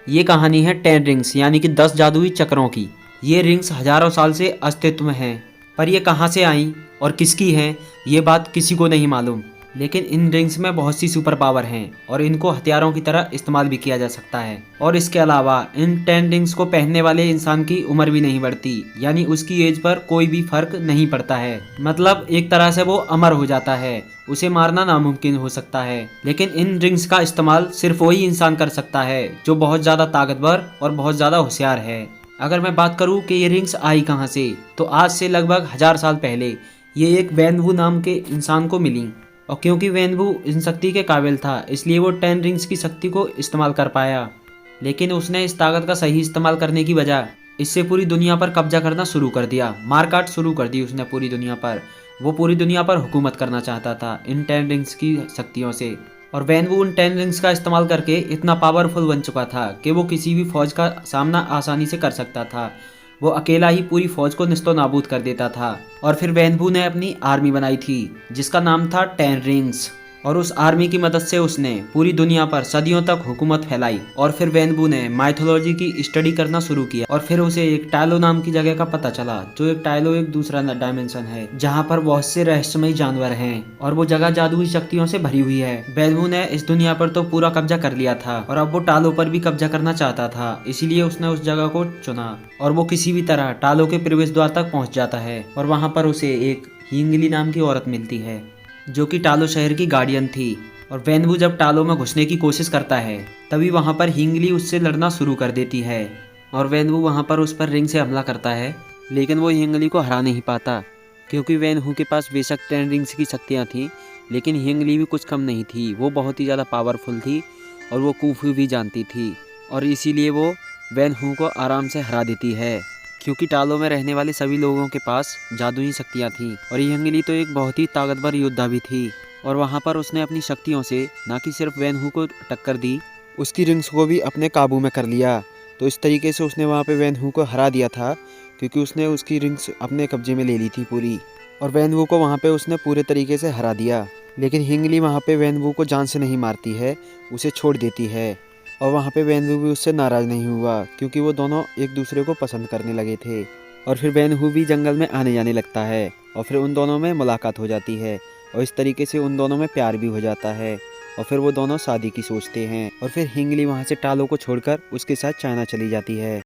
ये कहानी है 10 रिंग्स यानी कि 10 जादुई चक्रों की। ये रिंग्स हजारों साल से अस्तित्व में हैं, पर ये कहाँ से आई और किसकी हैं ये बात किसी को नहीं मालूम। लेकिन इन रिंग्स में बहुत सी सुपर पावर हैं और इनको हथियारों की तरह इस्तेमाल भी किया जा सकता है। और इसके अलावा इन 10 रिंग्स को पहनने वाले इंसान की उम्र भी नहीं बढ़ती, यानी उसकी एज पर कोई भी फर्क नहीं पड़ता है। मतलब एक तरह से वो अमर हो जाता है, उसे मारना नामुमकिन हो सकता है। लेकिन इन रिंग्स का इस्तेमाल सिर्फ वही इंसान कर सकता है जो बहुत ज़्यादा ताकतवर और बहुत ज़्यादा होशियार है। अगर मैं बात करूं कि ये रिंग्स आई कहां से, तो आज से लगभग 1000 साल पहले ये एक वैनवू नाम के इंसान को मिली। और क्योंकि वैनवू इन शक्ति के काबिल था, इसलिए वो 10 रिंग्स की शक्ति को इस्तेमाल कर पाया। लेकिन उसने इस ताकत का सही इस्तेमाल करने की बजाय इससे पूरी दुनिया पर कब्जा करना शुरू कर दिया। मारकाट शुरू कर दी उसने पूरी दुनिया पर। वो पूरी दुनिया पर हुकूमत करना चाहता था इन 10 रिंग्स की शक्तियों से। और वैनवू उन 10 रिंग्स का इस्तेमाल करके इतना पावरफुल बन चुका था कि वो किसी भी फौज का सामना आसानी से कर सकता था। वो अकेला ही पूरी फौज को निस्तो नाबूद कर देता था। और फिर वैनवू ने अपनी आर्मी बनाई थी जिसका नाम था 10 रिंग्स। और उस आर्मी की मदद से उसने पूरी दुनिया पर सदियों तक हुकूमत फैलाई। और फिर वैनवू ने माइथोलॉजी की स्टडी करना शुरू किया और फिर उसे एक टाइलो नाम की जगह का पता चला, जो एक टाइलो एक दूसरा डायमेंशन है जहाँ पर बहुत से रहस्यमयी जानवर हैं और वो जगह जादुई शक्तियों से भरी हुई है। वैनवू ने इस दुनिया पर तो पूरा कब्जा कर लिया था और अब वो टालो पर भी कब्जा करना चाहता था, इसीलिए उसने उस जगह को चुना। और वो किसी भी तरह टालो के प्रवेश द्वार तक पहुंच जाता है और वहां पर उसे एक हिंगली नाम की औरत मिलती है जो कि टालो शहर की गार्डियन थी। और वैनवू जब टालो में घुसने की कोशिश करता है तभी वहां पर हिंगली उससे लड़ना शुरू कर देती है और वैनवू वहां पर उस पर रिंग से हमला करता है, लेकिन वो हिंगली को हरा नहीं पाता क्योंकि वैनवू के पास बेशक 10 रिंग्स की शक्तियाँ थीं, लेकिन हिंगली भी कुछ कम नहीं थी। वो बहुत ही ज़्यादा पावरफुल थी और वो कूफू भी जानती थी और इसीलिए वो वैनवू को आराम से हरा देती है क्योंकि टालो में रहने वाले सभी लोगों के पास जादुई शक्तियाँ थीं। और हिंगली तो एक बहुत ही ताकतवर योद्धा भी थी और वहाँ पर उसने अपनी शक्तियों से न कि सिर्फ वैनवू को टक्कर दी, उसकी रिंग्स को भी अपने काबू में कर लिया। तो इस तरीके से उसने वहाँ पे वैनवू को हरा दिया था क्योंकि उसने उसकी रिंग्स अपने कब्जे में ले ली थी पूरी। और वैनवू को वहाँ पे उसने पूरे तरीके से हरा दिया। लेकिन हिंगली वहाँ पे वैनवू को जान से नहीं मारती है, उसे छोड़ देती है। और वहाँ पे वैनवू भी उससे नाराज़ नहीं हुआ क्योंकि वो दोनों एक दूसरे को पसंद करने लगे थे। और फिर वैनवू भी जंगल में आने जाने लगता है और फिर उन दोनों में मुलाकात हो जाती है और इस तरीके से उन दोनों में प्यार भी हो जाता है और फिर वो दोनों शादी की सोचते हैं। और फिर हिंगली वहाँ से टालो को छोड़कर उसके साथ चाइना चली जाती है।